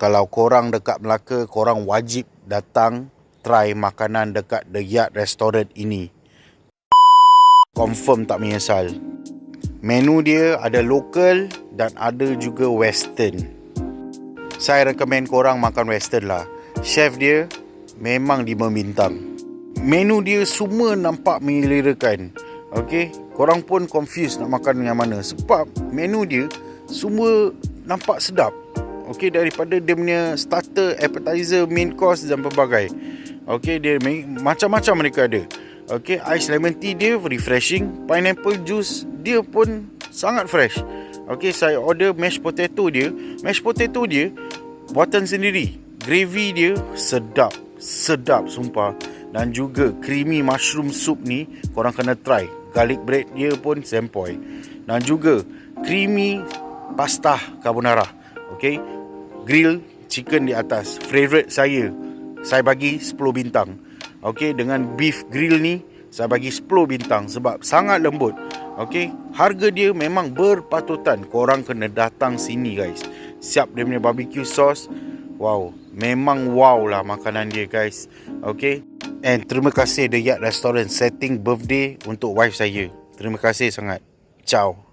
Kalau korang dekat Melaka, korang wajib datang try makanan dekat The Yard Restaurant ini. Confirm tak menyesal. Menu dia ada local dan ada juga western. Saya recommend korang makan western lah. Chef dia memang 5 bintang. Menu dia semua nampak mengelerakan. Okay, korang pun confused nak makan yang mana sebab menu dia semua nampak sedap. Okay, daripada dia punya starter, appetizer, main course dan pelbagai. Okay, dia macam-macam mereka ada. Okay, ice lemon tea dia refreshing. Pineapple juice dia pun sangat fresh. Okay, saya order mashed potato dia. Mashed potato dia buatan sendiri. Gravy dia sedap sumpah. Dan juga creamy mushroom soup ni korang kena try. Garlic bread dia pun sempoi. Dan juga creamy pasta carbonara. Okay, grill chicken di atas. Favorite saya bagi 10 bintang. Okay, dengan beef grill ni saya bagi 10 bintang sebab sangat lembut. Okay, harga dia memang berpatutan. Korang kena datang sini guys. Siap dia punya barbecue sauce. Wow, memang wow lah makanan dia guys. Okay, and terima kasih The Yard Restaurant setting birthday untuk wife saya. Terima kasih sangat. Ciao.